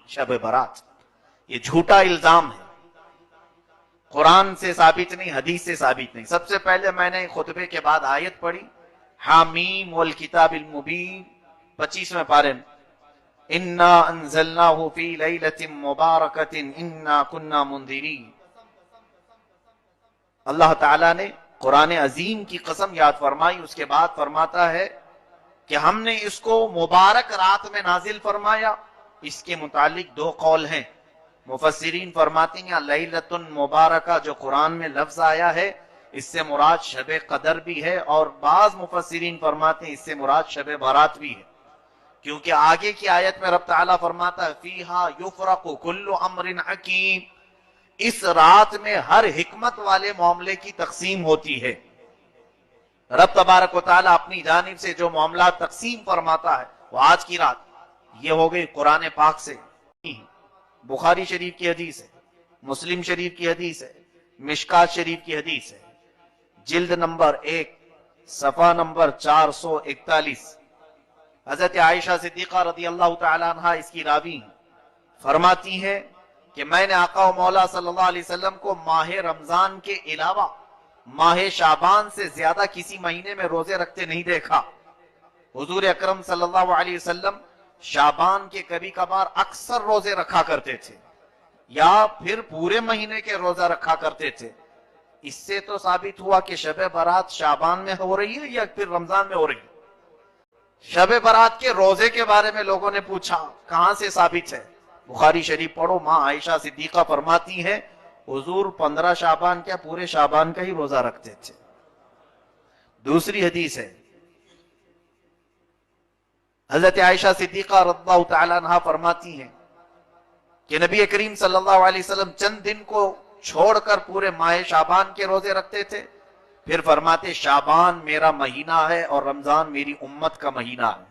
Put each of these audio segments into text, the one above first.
शब बारात। ये झूठा इल्जाम है, कुरान से साबित नहीं, हदीस से साबित नहीं। सबसे पहले मैंने खुतबे के बाद आयत पढ़ी, हामीम वल किताबिल मुबीन, 25वें पारे में, इन्ना अंज़लनाहु फी लैलतिन मुबारकतिन इन्ना कुन्ना मुंदिरीन। अल्लाह ताला ने कुरान अजीम की कसम याद फरमाई, उसके बाद फरमाता है कि हमने इसको मुबारक रात में नाजिल फरमाया। इसके मुतालिक दो कौल हैं। मुफस्सिरीन फरमाते हैं लैलतुन मुबारका जो कुरान में लफ्ज आया है इससे मुराद शब कदर भी है, और बाज मुफस्सिरीन फरमाते हैं इससे मुराद शब बारात भी है, क्योंकि आगे की आयत में रब ताला फरमाता है फीहा युफरकु कुल्लु अम्रिन हकीम, इस रात में हर हिकमत वाले मामले की तकसीम होती है। रब तबारक व तआला अपनी जानिब से जो मामला तकसीम फरमाता है वो आज की रात, ये हो गई कुरान पाक से। बुखारी शरीफ की हदीस है, मुस्लिम शरीफ की हदीस है, मिशकात शरीफ की हदीस है, जिल्द नंबर 1 सफा नंबर 441। हजरत आयशा सिद्दीका रदी अल्लाह तआला अन्हा इसकी रावी फरमाती हैं कि मैंने आका व मौला सल्लल्लाहु अलैहि वसल्लम को माह रमजान के अलावा माह शाबान से ज्यादा किसी महीने में रोजे रखते नहीं देखा। हुजूर अकरम सल्लल्लाहु अलैहि वसल्लम शाबान के कभी कभार अक्सर रोजे रखा करते थे या फिर पूरे महीने के रोजा रखा करते थे। इससे तो साबित हुआ कि शब बारात शाबान में हो रही है या फिर रमजान में हो रही है। शब बारात के रोजे के बारे में लोगों ने पूछा कहां से साबित है, बुखारी शरीफ पढ़ो, मां आयशा सिद्दीका फरमाती हैं हुजूर 15 शाबान क्या पूरे शाबान का ही रोजा रखते थे। दूसरी हदीस है, हजरत आयशा सिद्दीका रज़ियल्लाहु तआला अन्हा फरमाती हैं कि नबी करीम सल्लल्लाहु अलैहि वसल्लम चंद दिन को छोड़कर पूरे माह शाबान के रोजे रखते थे, फिर फरमाते शाबान मेरा महीना है और रमजान मेरी उम्मत का महीना है।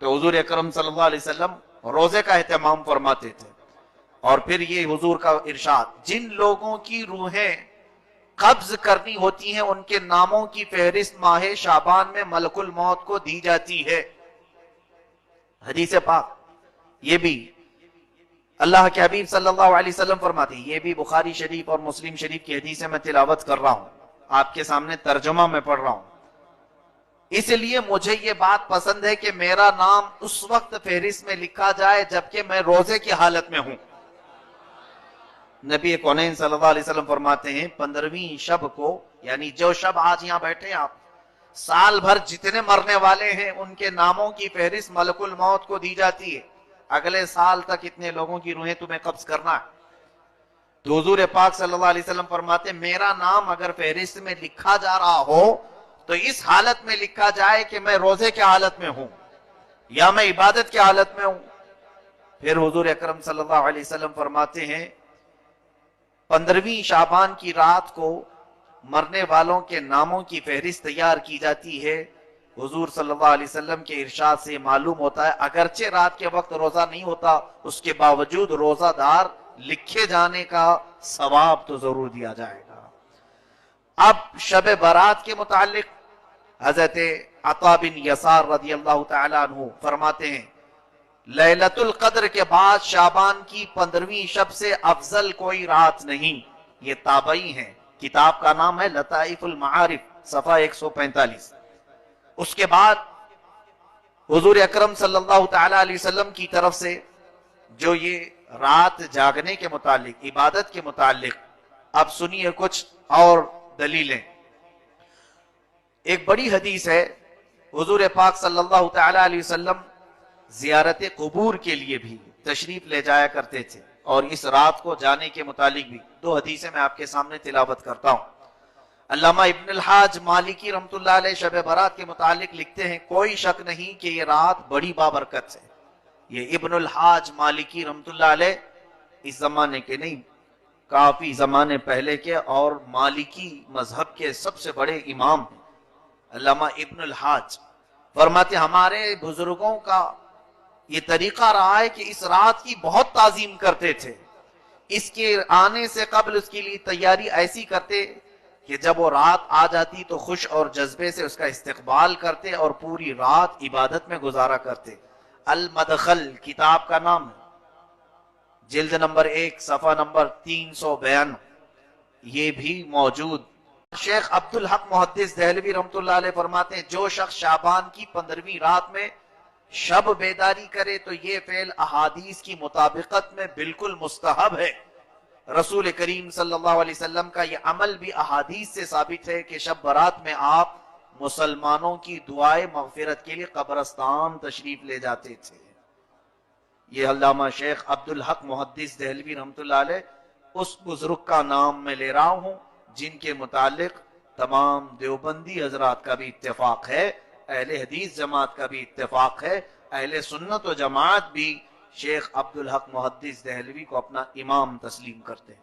तो हुजूर अकरम सल्लल्लाहु अलैहि वसल्लम रोजे का एहतमाम फरमाते थे। और फिर ये हुजूर का इरशाद, जिन लोगों की रूहें कब्ज करनी होती हैं उनके नामों की फहरिस्त माह शाबान में मलकुल मौत को दी जाती है। हदीस पाक ये भी अल्लाह के हबीब सल्लल्लाहु अलैहि वसल्लम फरमाते हैं, ये भी बुखारी शरीफ और मुस्लिम शरीफ की हदीस में तिलावत कर रहा हूं, आपके सामने तर्जुमा में पढ़ रहा हूं। इसलिए मुझे ये बात पसंद है कि मेरा नाम उस वक्त फहरिस्त में लिखा जाए जबकि मैं रोजे की हालत में हूं। नबी कौनैन सल्लल्लाहु अलैहि वसल्लम फरमाते हैं 15वीं शब को, यानी जो शब आज यहां बैठे आप, साल भर जितने मरने वाले हैं उनके नामों की फहरिस्त मलकुल मौत को दी जाती है। अगले साल तक इतने लोगों की रूहें तुम्हें कब्ज करना है। तो हुजूर पाक सल्लल्लाहु अलैहि वसल्लम फरमाते मेरा नाम अगर फहरिस्त में लिखा जा रहा हो तो इस हालत में लिखा जाए कि मैं रोजे की हालत में हूं या मैं इबादत की हालत में हूं। फिर हुजूर अकरम सल्लल्लाहु अलैहि वसल्लम फरमाते हैं 15वीं शाबान की रात को मरने वालों के नामों की फहरिस्त तैयार की जाती है। हुजूर सल्लल्लाहु अलैहि वसल्लम के इरशाद से मालूम होता है अगरचे रात के वक्त रोजा नहीं होता, उसके बावजूद रोजादार लिखे जाने का सवाब तो जरूर दिया जाएगा। अब शब बारात के मुतालिक हजरत अता बिन यसार रज़ियल्लाहु तआला अन्हु फरमाते हैं लैलतुल कद्र के बाद शाबान की 15वीं शब से अफजल कोई रात नहीं। ये ताबई है, किताब का नाम है लताइफुल मारिफ, सफा 145। उसके बाद हुजूर अकरम सल्लल्लाहु तआला अलैहि वसल्लम की तरफ से जो ये रात जागने के मुतालिक, इबादत के मुतालिक, अब सुनिए कुछ और दलीलें। एक बड़ी हदीस है, हुजूर पाक सल्लल्लाहु तआला अलैहि वसल्लम जियारत कबूर के लिए भी तशरीफ ले जाया करते थे और इस रात को जाने के मुतालिक भी दो हदीसें मैं आपके सामने तिलावत करता हूं। अल्लामा इब्न अल हाज मालिकी रहमतुल्लाह अलैह शब बारात के मुतालिक लिखते हैं कोई शक नहीं कि ये रात बड़ी बाबरकत है। ये इब्न अल हाज मालिकी रहमतुल्लाह अलैह इस जमाने के नहीं, काफी जमाने पहले के और मालिकी मजहब के सबसे बड़े इमाम हैं। अल्लामा इब्न अल हाज फरमाते हमारे बुजुर्गों का ये तरीका रहा है कि इस रात की बहुत ताजीम करते थे। इसके आने से कबल उसके लिए तैयारी ऐसी करते कि जब वो रात आ जाती तो खुश और जज्बे से उसका इस्तकबाल करते और पूरी रात इबादत में गुजारा करते। अल मदखल किताब का नाम है, جلد نمبر 1 صفحہ نمبر 352 یہ بھی موجود۔ شیخ عبدالحق محدث دہلوی رحمۃ اللہ علیہ فرماتے ہیں جو شخص شعبان کی 15ویں رات میں شب بیداری کرے تو یہ فعل احادیث کی مطابقت میں بالکل مستحب ہے۔ رسول کریم صلی اللہ علیہ وسلم کا یہ عمل بھی احادیث سے ثابت ہے کہ شب برات میں آپ مسلمانوں کی دعائے مغفرت کے لیے قبرستان تشریف لے جاتے تھے۔ یہ علامہ شیخ عبدالحق محدث دہلوی رحمۃ اللہ علیہ اس بزرگ کا نام میں لے رہا ہوں جن کے متعلق تمام دیوبندی حضرات کا بھی اتفاق ہے، اہل حدیث جماعت کا بھی اتفاق ہے، اہل سنت و جماعت بھی شیخ عبدالحق محدث دہلوی کو اپنا امام تسلیم کرتے ہیں۔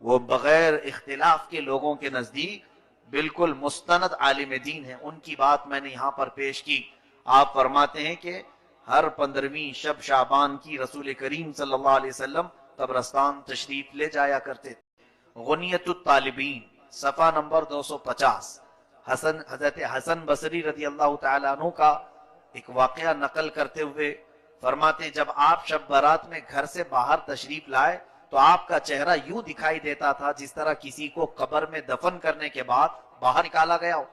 وہ بغیر اختلاف کے لوگوں کے نزدیک بالکل مستند عالم دین ہیں۔ ان کی بات میں نے یہاں پر پیش کی۔ آپ فرماتے ہیں کہ ہر 15ویں شب شعبان کی رسول کریم صلی اللہ علیہ وسلم قبرستان تشریف لے جایا کرتے تھے۔ غنیت الطالبین صفحہ نمبر 250 حضرت حسن بصری رضی اللہ تعالیٰ عنہ کا ایک واقعہ نقل کرتے ہوئے فرماتے جب آپ شب برات میں گھر سے باہر تشریف لائے تو آپ کا چہرہ یوں دکھائی دیتا تھا جس طرح کسی کو قبر میں دفن کرنے کے بعد باہر نکالا گیا ہو۔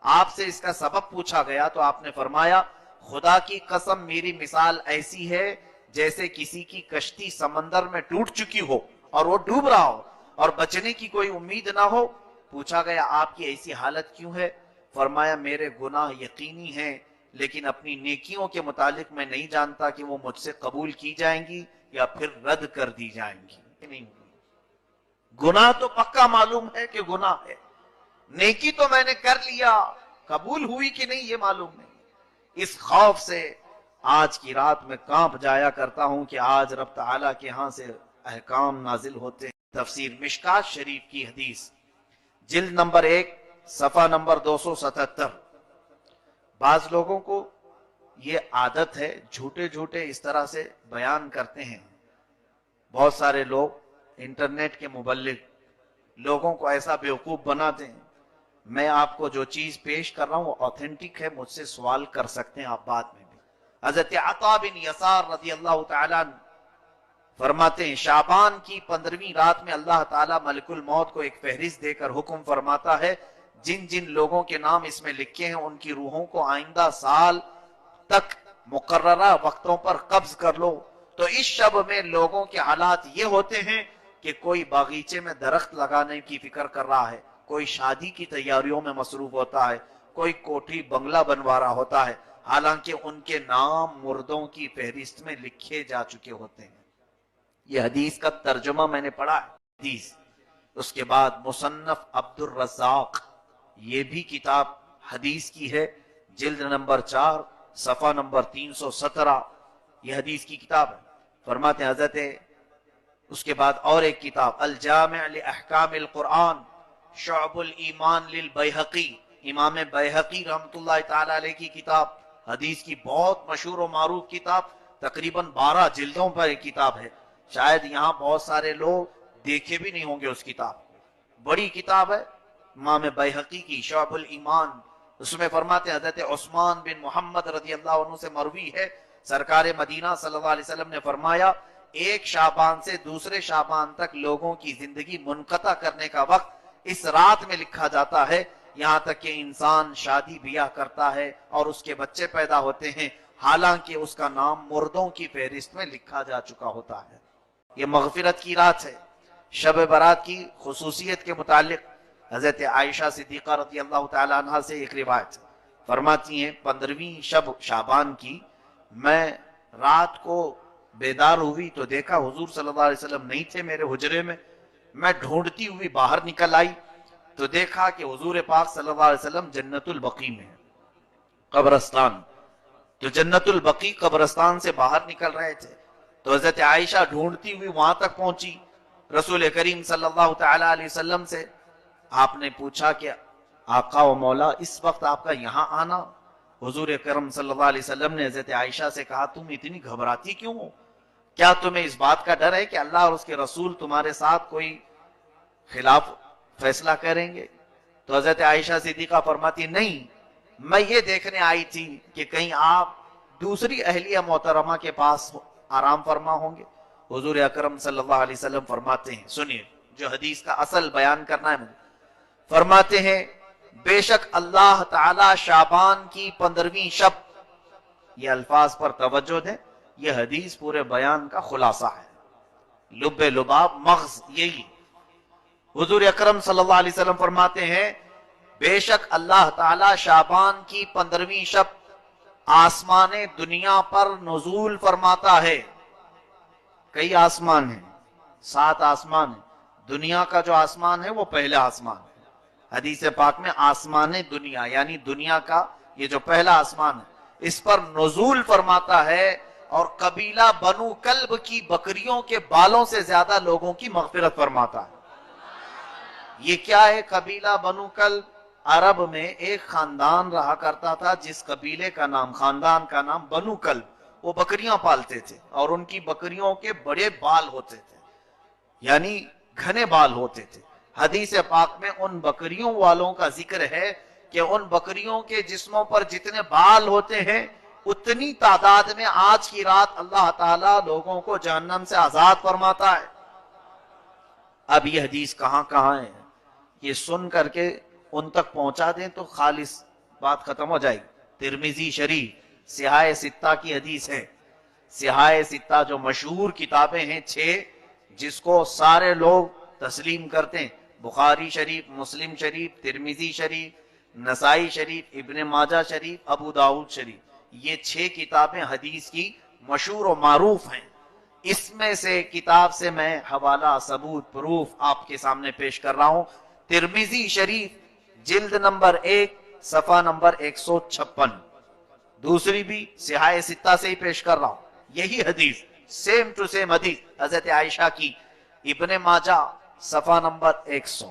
آپ سے اس کا سبب پوچھا گیا تو آپ نے فرمایا خدا کی قسم میری مثال ایسی ہے جیسے کسی کی کشتی سمندر میں ٹوٹ چکی ہو اور وہ ڈوب رہا ہو اور بچنے کی کوئی امید نہ ہو۔ پوچھا گیا آپ کی ایسی حالت کیوں ہے؟ فرمایا میرے گناہ یقینی ہیں لیکن اپنی نیکیوں کے متعلق میں نہیں جانتا کہ وہ مجھ سے قبول کی جائیں گی یا پھر رد کر دی جائیں گی۔ نہیں، گناہ تو پکا معلوم ہے کہ گناہ ہے، نیکی تو میں نے کر لیا، قبول ہوئی کہ نہیں یہ معلوم نہیں۔ اس خوف سے آج کی رات میں کانپ جایا کرتا ہوں کہ آج رب تعالیٰ کے ہاں سے احکام نازل ہوتے ہیں۔ تفسیر مشکات شریف کی حدیث جلد نمبر 1 صفحہ نمبر 277۔ بعض لوگوں کو یہ عادت ہے جھوٹے جھوٹے اس طرح سے بیان کرتے ہیں۔ بہت سارے لوگ انٹرنیٹ کے مبلغ لوگوں کو ایسا بیوقوف بناتے ہیں۔ میں آپ کو جو چیز پیش کر رہا ہوں وہ اوتھینٹک ہے، مجھ سے سوال کر سکتے ہیں آپ بعد میں بھی۔ حضرت عطا بن یسار رضی اللہ تعالیٰ عنہ فرماتے ہیں شعبان کی 15ویں رات میں اللہ تعالیٰ ملک الموت کو ایک فہرست دے کر حکم فرماتا ہے جن جن لوگوں کے نام اس میں لکھے ہیں ان کی روحوں کو آئندہ سال تک مقررہ وقتوں پر قبض کر لو۔ تو اس شب میں لوگوں کے حالات یہ ہوتے ہیں کہ کوئی باغیچے میں درخت لگانے کی فکر کر رہا ہے، کوئی شادی کی تیاریوں میں مصروف ہوتا ہے، کوئی کوٹھی بنگلہ بنوا رہا ہوتا ہے، حالانکہ ان کے نام مردوں کی فہرست میں لکھے جا چکے ہوتے ہیں۔ یہ حدیث کا ترجمہ میں نے پڑھا ہے حدیث۔ اس کے بعد مصنف عبد الرزاق یہ بھی کتاب حدیث کی ہے، جلد نمبر 4 صفحہ نمبر 317 یہ حدیث کی کتاب ہے۔ فرماتے ہیں حضرت اس کے بعد اور ایک کتاب الجامع لاحکام القرآن شعب الایمان للبیہقی، امام بیہقی رحمۃ اللہ تعالی علیہ کی کتاب، حدیث کی بہت مشہور و معروف کتاب، تقریباً 12 جلدوں پر ایک کتاب ہے۔ شاید یہاں بہت سارے لوگ دیکھے بھی نہیں ہوں گے اس کتاب کو، بڑی کتاب ہے امام بیہقی کی شعب الایمان۔ اس میں فرماتے ہیں حضرت عثمان بن محمد رضی اللہ عنہ سے مروی ہے سرکار مدینہ صلی اللہ علیہ وسلم نے فرمایا ایک شعبان سے دوسرے شعبان تک لوگوں کی زندگی منقطع کرنے کا وقت اس رات میں لکھا جاتا ہے، یہاں تک کہ انسان شادی بیاہ کرتا ہے اور اس کے بچے پیدا ہوتے ہیں حالانکہ اس کا نام مردوں کی فہرست میں لکھا جا چکا ہوتا ہے۔ یہ مغفرت کی رات ہے۔ شب برات کی خصوصیت کے متعلق حضرت عائشہ صدیقہ رضی اللہ تعالی عنہ سے ایک روایت فرماتی ہیں 15ویں شب شعبان کی میں رات کو بیدار ہوئی تو دیکھا حضور صلی اللہ علیہ وسلم نہیں تھے میرے حجرے میں، میں ڈھونڈتی ہوئی باہر نکل آئی تو دیکھا کہ حضور پاک صلی اللہ علیہ وسلم جنت البقیع میں قبرستان، تو جنت البقیع قبرستان سے باہر نکل رہے تھے تو حضرت عائشہ ڈھونڈتی ہوئی وہاں تک پہنچی رسول کریم صلی اللہ تعالی علیہ وسلم سے۔ آپ نے پوچھا کہ آقا و مولا اس وقت آپ کا یہاں آنا؟ حضور کرم صلی اللہ علیہ وسلم نے حضرت عائشہ سے کہا تم اتنی گھبراتی کیوں ہو؟ کیا تمہیں اس بات کا ڈر ہے کہ اللہ اور اس کے رسول تمہارے ساتھ کوئی خلاف فیصلہ کریں گے؟ تو حضرت عائشہ صدیقہ فرماتی نہیں، میں یہ دیکھنے آئی تھی کہ کہیں آپ دوسری اہلیہ محترمہ کے پاس آرام فرما ہوں گے۔ हुजूर अकरम सल्लल्लाहु अलैहि वसल्लम फरमाते हैं, सुनिए जो हदीस का असल बयान करना है मुझे, फरमाते हैं बेशक अल्लाह ताला शाबान की 15वीं शब, ये अल्फाज पर तवज्जो दें, ये हदीस पूरे बयान का खुलासा है, लुब्बे लुबाब मग़ज़ यही। हुजूर अकरम सल्लल्लाहु अलैहि वसल्लम फरमाते हैं बेशक अल्लाह ताला शाबान की 15वीं शब आसमाने दुनिया पर नुज़ूल फरमाता है। कई आसमान हैं, 7 आसमान है, दुनिया का जो आसमान है वो पहला आसमान है। हदीस पाक में आसमाने दुनिया यानी दुनिया का ये जो पहला आसमान है इस पर नुज़ूल फरमाता है और कबीला बनु कल्ब की बकरियों के बालों से ज्यादा लोगों की मग़फ़िरत फरमाता है। ये क्या है कबीला बनु कल्ब? अरब में एक खानदान रहा करता था जिस कबीले का नाम, खानदान का नाम बनु कल्ब। वो बकरियां पालते थे और उनकी बकरियों के बड़े बाल होते थे, यानी घने बाल होते थे। हदीस पाक में उन बकरियों वालों का जिक्र है कि उन बकरियों के जिस्मों पर जितने बाल होते हैं उतनी तादाद में आज की रात अल्लाह ताला लोगों को जहन्नम से आजाद फरमाता है। अब ये हदीस कहाँ कहाँ है, ये सुन करके उन तक पहुंचा दें तो खालिस बात खत्म हो जाएगी। तिरमिजी शरीफ सिहाए सित्ता की हदीस है। सिहाए सित्ता जो मशहूर किताबें हैं 6, जिसको सारे लोग तस्लीम करते हैं, बुखारी शरीफ, मुस्लिम शरीफ, तिरमिजी शरीफ, नसाई शरीफ, इब्ने माजा शरीफ, अबू दाऊद शरीफ, ये 6 किताबें हदीस की मशहूर और मारूफ हैं। इसमें से किताब से मैं हवाला, सबूत, प्रूफ आपके सामने पेश कर रहा हूं। तिरमिजी शरीफ जिल्द नंबर 1 सफा नंबर 156, दूसरी भी सिहाए सित्ता से ही पेश कर रहा हूं। यही हदीस सेम टू सेम हदीस हजरत आयशा की, इब्ने माजा सफा नंबर 100।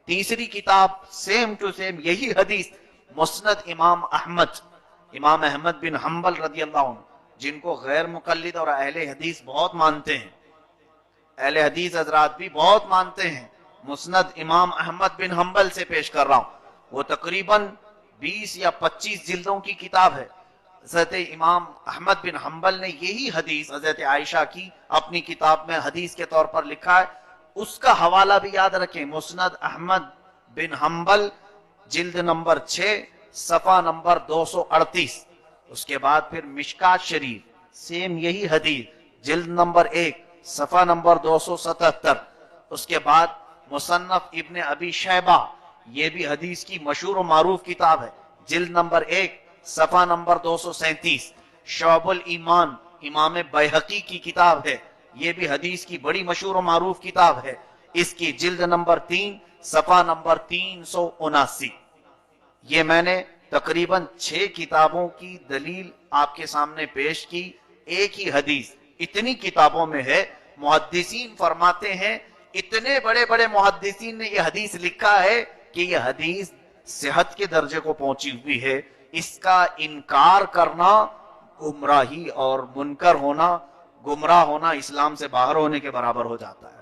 तीसरी किताब सेम टू सेम यही हदीस मुस्नद इमाम अहमद बिन हम्बल रदियल्लाहु अन्हु, जिनको गैर मुकल्लिद और अहले हदीस बहुत मानते हैं, अहले हदीस हजरात भी बहुत मानते हैं। मुस्नद इमाम अहमद बिन हम्बल से पेश कर रहा हूं। वो तकरीबन 20 या 25 जिल्दों की किताब है। हजरत इमाम अहमद बिन हम्बल ने यही हदीस हजरत आयशा की अपनी किताब में हदीस के तौर पर लिखा है। उसका हवाला भी याद रखें, मुस्नद अहमद बिन हम्बल जिल्द नंबर 6 सफा नंबर 238। उसके बाद फिर मिशकात शरीफ सेम यही हदीस जिल्द नंबर 1 सफा नंबर 277। उसके बाद मुसन्नफ इब्ने अबी शैबा, ये भी हदीस की मशहूर और मारूफ किताब है, जिल्द नंबर 1 सफा नंबर 237। शौबुल ईमान इमाम बैहकी की किताब है, ये भी हदीस की बड़ी मशहूर और मारूफ किताब है, इसकी जिल्द नंबर 3 सफा नंबर 379। ये मैंने तकरीबन 6 किताबों की दलील आपके सामने पेश की, एक ही हदीस इतनी किताबों में है। मुहद्दिसीन फरमाते हैं, इतने बड़े बड़े मुहद्दिसीन ने यह हदीस लिखा है कि यह हदीस सेहत के दर्जे को पहुंची हुई है। इसका इनकार करना गुमराही और मुनकर होना, गुमराह होना इस्लाम से बाहर होने के बराबर हो जाता है।